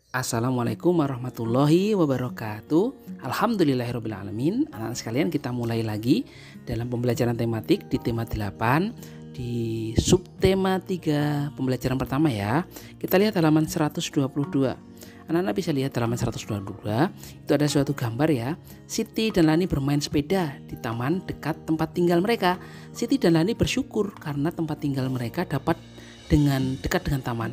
Assalamualaikum warahmatullahi wabarakatuh. Alhamdulillahirrabbilalamin. Anak-anak sekalian, kita mulai lagi dalam pembelajaran tematik di tema 8 di subtema 3 pembelajaran pertama ya. Kita lihat halaman 122. Anak-anak bisa lihat halaman 122. Itu ada suatu gambar ya. Siti dan Lani bermain sepeda di taman dekat tempat tinggal mereka. Siti dan Lani bersyukur karena tempat tinggal mereka dekat dengan taman.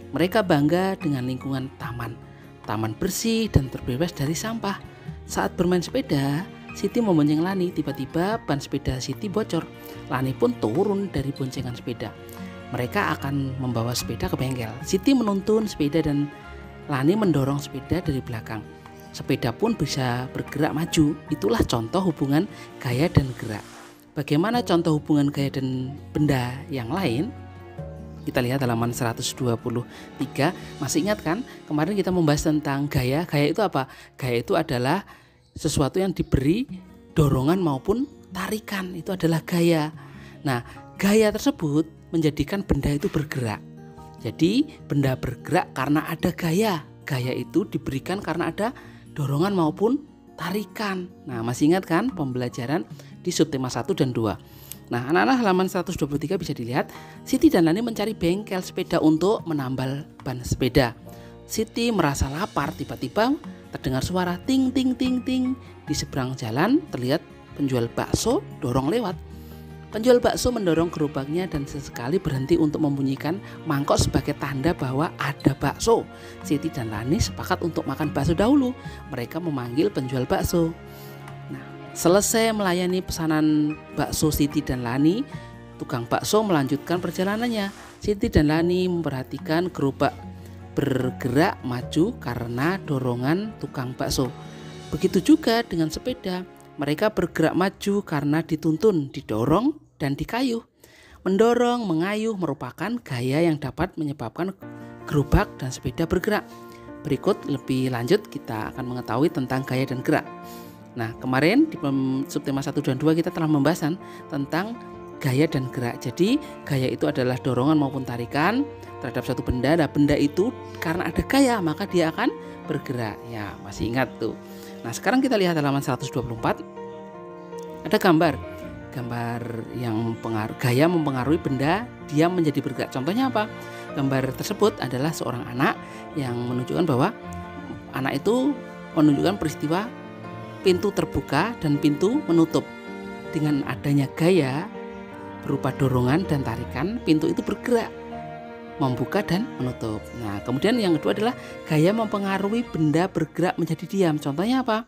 Mereka bangga dengan lingkungan taman. Taman bersih dan terbebas dari sampah. Saat bermain sepeda, Siti membonceng Lani. Tiba-tiba ban sepeda Siti bocor. Lani pun turun dari boncengan sepeda. Mereka akan membawa sepeda ke bengkel. Siti menuntun sepeda dan Lani mendorong sepeda dari belakang. Sepeda pun bisa bergerak maju. Itulah contoh hubungan gaya dan gerak. Bagaimana contoh hubungan gaya dan benda yang lain? Kita lihat halaman 123. Masih ingat kan? Kemarin kita membahas tentang gaya. Gaya itu apa? Gaya itu adalah sesuatu yang diberi dorongan maupun tarikan. Itu adalah gaya. Nah, gaya tersebut menjadikan benda itu bergerak. Jadi, benda bergerak karena ada gaya. Gaya itu diberikan karena ada dorongan maupun tarikan. Nah, masih ingat kan pembelajaran di subtema 1 dan 2? Nah, anak-anak halaman 123 bisa dilihat, Siti dan Lani mencari bengkel sepeda untuk menambal ban sepeda. Siti merasa lapar, tiba-tiba terdengar suara ting ting ting ting. Di seberang jalan terlihat penjual bakso dorong lewat. Penjual bakso mendorong gerobaknya dan sesekali berhenti untuk membunyikan mangkok sebagai tanda bahwa ada bakso. Siti dan Lani sepakat untuk makan bakso dahulu. Mereka memanggil penjual bakso. Selesai melayani pesanan bakso Siti dan Lani, tukang bakso melanjutkan perjalanannya. Siti dan Lani memperhatikan gerobak bergerak maju karena dorongan tukang bakso. Begitu juga dengan sepeda, mereka bergerak maju karena dituntun, didorong, dan dikayuh. Mendorong, mengayuh merupakan gaya yang dapat menyebabkan gerobak dan sepeda bergerak. Berikut lebih lanjut kita akan mengetahui tentang gaya dan gerak. Nah, kemarin di subtema 1 dan 2 kita telah membahas tentang gaya dan gerak. Jadi, gaya itu adalah dorongan maupun tarikan terhadap suatu benda. Nah, benda itu karena ada gaya, maka dia akan bergerak. Ya, masih ingat tuh. Nah, sekarang kita lihat halaman 124. Ada gambar yang gaya mempengaruhi benda, dia menjadi bergerak. Contohnya apa? Gambar tersebut adalah seorang anak yang menunjukkan bahwa anak itu menunjukkan peristiwa pintu terbuka dan pintu menutup. Dengan adanya gaya berupa dorongan dan tarikan, pintu itu bergerak, membuka dan menutup. Nah, kemudian yang kedua adalah gaya mempengaruhi benda bergerak menjadi diam. Contohnya apa?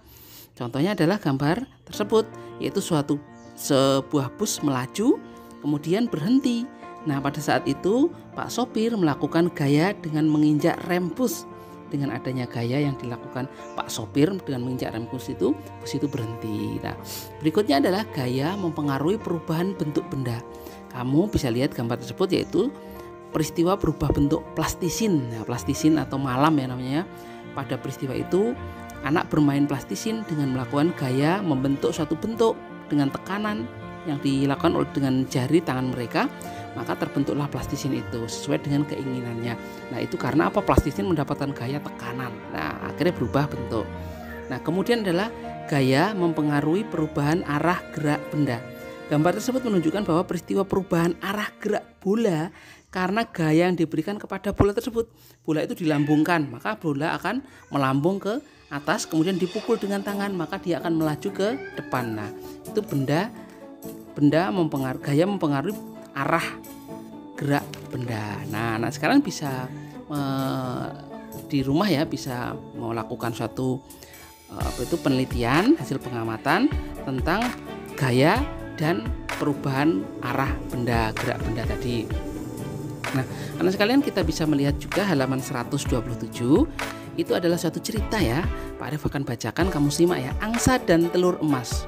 Contohnya adalah gambar tersebut, yaitu sebuah bus melaju kemudian berhenti. Nah, pada saat itu Pak sopir melakukan gaya dengan menginjak rem bus. Dengan adanya gaya yang dilakukan Pak sopir dengan menginjak rem bus itu berhenti. Nah, berikutnya adalah gaya mempengaruhi perubahan bentuk benda. Kamu bisa lihat gambar tersebut, yaitu peristiwa berubah bentuk plastisin. Nah, plastisin atau malam ya namanya. Pada peristiwa itu, anak bermain plastisin dengan melakukan gaya membentuk suatu bentuk dengan tekanan yang dilakukan dengan jari tangan mereka. Maka terbentuklah plastisin itu sesuai dengan keinginannya. Nah, itu karena apa? Plastisin mendapatkan gaya tekanan. Nah, akhirnya berubah bentuk. Nah, kemudian adalah gaya mempengaruhi perubahan arah gerak benda. Gambar tersebut menunjukkan bahwa peristiwa perubahan arah gerak bola karena gaya yang diberikan kepada bola tersebut. Bola itu dilambungkan, maka bola akan melambung ke atas, kemudian dipukul dengan tangan, maka dia akan melaju ke depan. Nah, itu gaya mempengaruhi arah gerak benda. Nah, anak sekarang bisa di rumah ya, bisa melakukan suatu penelitian, hasil pengamatan tentang gaya dan perubahan arah benda, gerak benda tadi. Nah, anak sekalian, kita bisa melihat juga halaman 127. Itu adalah suatu cerita ya. Pak Arif akan bacakan, kamu simak ya. Angsa dan telur emas.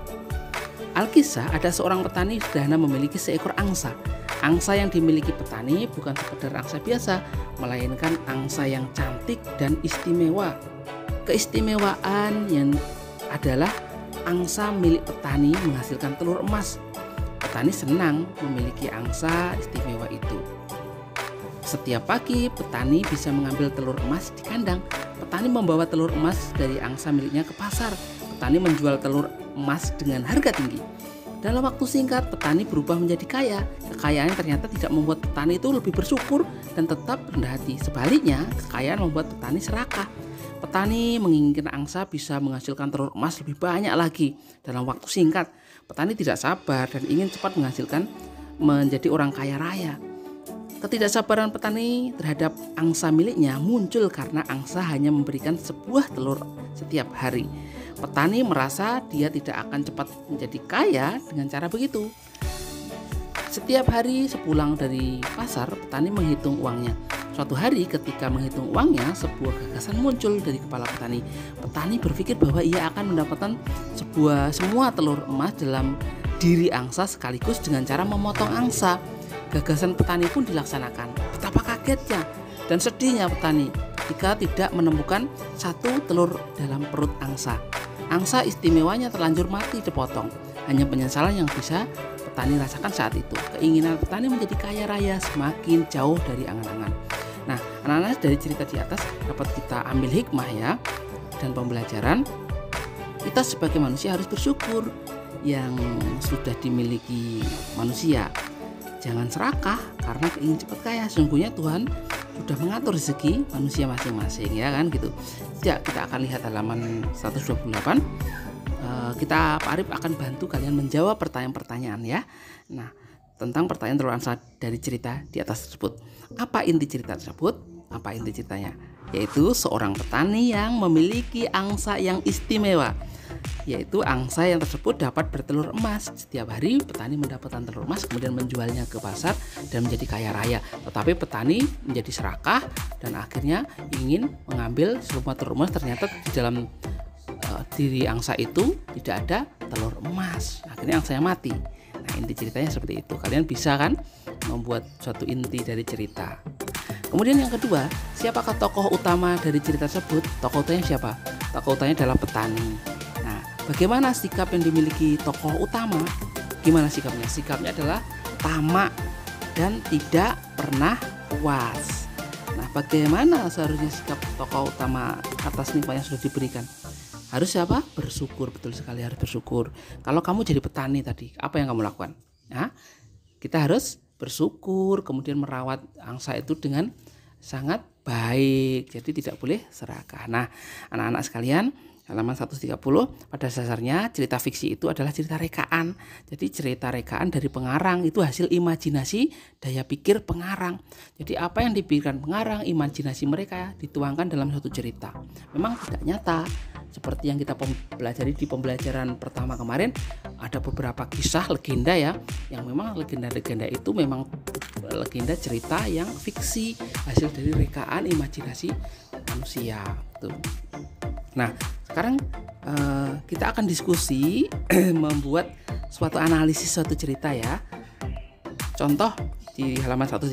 Alkisah, ada seorang petani sederhana memiliki seekor angsa. Angsa yang dimiliki petani bukan sekedar angsa biasa, melainkan angsa yang cantik dan istimewa. Keistimewaan yang adalah angsa milik petani menghasilkan telur emas. Petani senang memiliki angsa istimewa itu. Setiap pagi petani bisa mengambil telur emas di kandang. petani membawa telur emas dari angsa miliknya ke pasar. Petani menjual telur emas dengan harga tinggi. Dalam waktu singkat, petani berubah menjadi kaya. Kekayaan ternyata tidak membuat petani itu lebih bersyukur dan tetap rendah hati. Sebaliknya, kekayaan membuat petani serakah. Petani menginginkan angsa bisa menghasilkan telur emas lebih banyak lagi dalam waktu singkat. Petani tidak sabar dan ingin cepat menghasilkan menjadi orang kaya raya. Ketidaksabaran petani terhadap angsa miliknya muncul karena angsa hanya memberikan sebuah telur setiap hari. Petani merasa dia tidak akan cepat menjadi kaya dengan cara begitu. Setiap hari sepulang dari pasar, petani menghitung uangnya. Suatu hari ketika menghitung uangnya, sebuah gagasan muncul dari kepala petani. Petani berpikir bahwa ia akan mendapatkan semua telur emas dalam diri angsa sekaligus dengan cara memotong angsa. Gagasan petani pun dilaksanakan. Betapa kagetnya dan sedihnya petani jika tidak menemukan satu telur dalam perut angsa. Angsa istimewanya terlanjur mati dipotong. Hanya penyesalan yang bisa petani rasakan saat itu. Keinginan petani menjadi kaya raya semakin jauh dari angan-angan. Nah, anak-anak dari cerita di atas dapat kita ambil hikmah ya, dan pembelajaran. Kita sebagai manusia harus bersyukur yang sudah dimiliki manusia. Jangan serakah karena ingin cepat kaya. Sungguhnya Tuhan sudah mengatur rezeki manusia masing-masing, ya kan gitu. Ya, kita akan lihat halaman 128. Pak Arif akan bantu kalian menjawab pertanyaan-pertanyaan ya. Nah, tentang pertanyaan telur angsa dari cerita di atas tersebut. Apa inti cerita tersebut? Apa inti ceritanya? Yaitu seorang petani yang memiliki angsa yang istimewa. Yaitu angsa yang tersebut dapat bertelur emas. Setiap hari petani mendapatkan telur emas, kemudian menjualnya ke pasar dan menjadi kaya raya. Tetapi petani menjadi serakah dan akhirnya ingin mengambil semua telur emas. Ternyata di dalam diri angsa itu tidak ada telur emas. Akhirnya angsanya mati. Nah, inti ceritanya seperti itu. Kalian bisa kan membuat suatu inti dari cerita. Kemudian yang kedua, siapakah tokoh utama dari cerita tersebut? Tokoh utamanya siapa? Tokoh utamanya adalah petani. Nah, bagaimana sikap yang dimiliki tokoh utama? Gimana sikapnya? Sikapnya adalah tamak dan tidak pernah puas. Nah, bagaimana seharusnya sikap tokoh utama atas nikmat yang sudah diberikan? Harus apa? Bersyukur, betul sekali, harus bersyukur. Kalau kamu jadi petani tadi, apa yang kamu lakukan? Nah, kita harus bersyukur, kemudian merawat angsa itu dengan sangat baik. Jadi tidak boleh serakah. Nah, anak-anak sekalian, halaman 130, pada dasarnya cerita fiksi itu adalah cerita rekaan. Jadi cerita rekaan dari pengarang itu hasil imajinasi daya pikir pengarang. Jadi apa yang dipikirkan pengarang, imajinasi mereka dituangkan dalam suatu cerita. Memang tidak nyata. Seperti yang kita pelajari di pembelajaran pertama kemarin, ada beberapa kisah legenda ya, yang memang legenda-legenda itu memang legenda cerita yang fiksi, hasil dari rekaan imajinasi manusia. Tuh. Nah, sekarang kita akan diskusi membuat suatu analisis suatu cerita ya. Contoh di halaman 130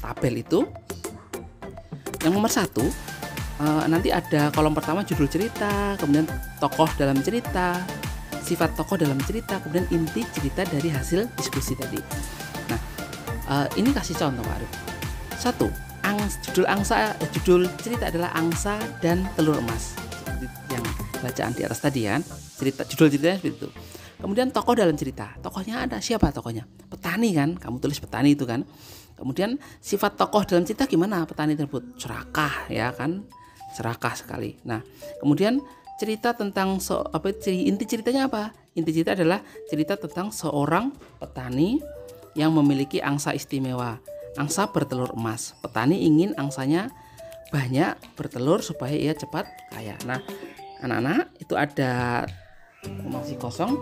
tabel itu, yang nomor 1 nanti ada kolom pertama judul cerita, kemudian tokoh dalam cerita, sifat tokoh dalam cerita, kemudian inti cerita dari hasil diskusi tadi. Nah, ini kasih contoh Pak Arif. 1. Judul cerita adalah angsa dan telur emas. Yang bacaan di atas tadi kan, judul ceritanya seperti itu. Kemudian tokoh dalam cerita, tokohnya ada siapa tokohnya? Petani kan, kamu tulis petani itu kan. Kemudian sifat tokoh dalam cerita gimana petani tersebut? Serakah ya kan, serakah sekali. Nah, kemudian cerita tentang inti ceritanya apa? Inti cerita adalah cerita tentang seorang petani yang memiliki angsa istimewa. Angsa bertelur emas. Petani ingin angsanya banyak bertelur supaya ia cepat kaya. Nah, anak-anak itu ada masih kosong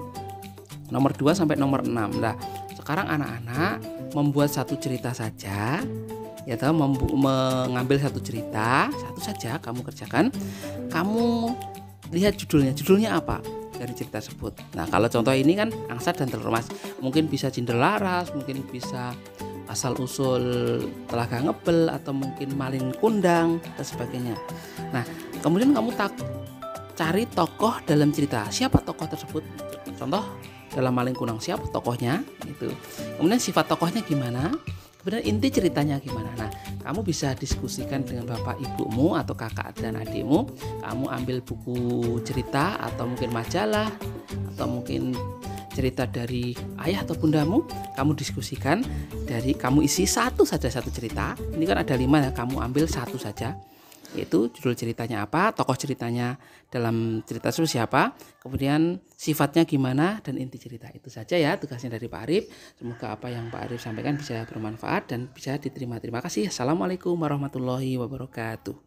nomor 2 sampai nomor 6. Nah, sekarang anak-anak membuat satu cerita saja, ya tahu, mengambil satu cerita, satu saja kamu kerjakan. Kamu lihat judulnya apa dari cerita tersebut. Nah, kalau contoh ini kan angsa dan telur emas, mungkin bisa Cinderlaras, mungkin bisa asal usul Telaga Ngebel, atau mungkin Malin Kundang dan sebagainya. Nah, kemudian kamu cari tokoh dalam cerita. Siapa tokoh tersebut? Contoh dalam Malin Kundang, siapa tokohnya? Itu. Kemudian sifat tokohnya gimana? kemudian inti ceritanya gimana. Nah, kamu bisa diskusikan dengan bapak ibumu atau kakak dan adikmu. Kamu ambil buku cerita atau mungkin majalah atau mungkin cerita dari ayah atau bundamu, kamu diskusikan, dari kamu isi satu saja satu cerita. Ini kan ada 5 ya, kamu ambil satu saja, yaitu judul ceritanya apa, tokoh ceritanya dalam cerita itu siapa, kemudian sifatnya gimana, dan inti cerita. Itu saja ya tugasnya dari Pak Arif. Semoga apa yang Pak Arif sampaikan bisa bermanfaat dan bisa diterima. Terima kasih. Assalamualaikum warahmatullahi wabarakatuh.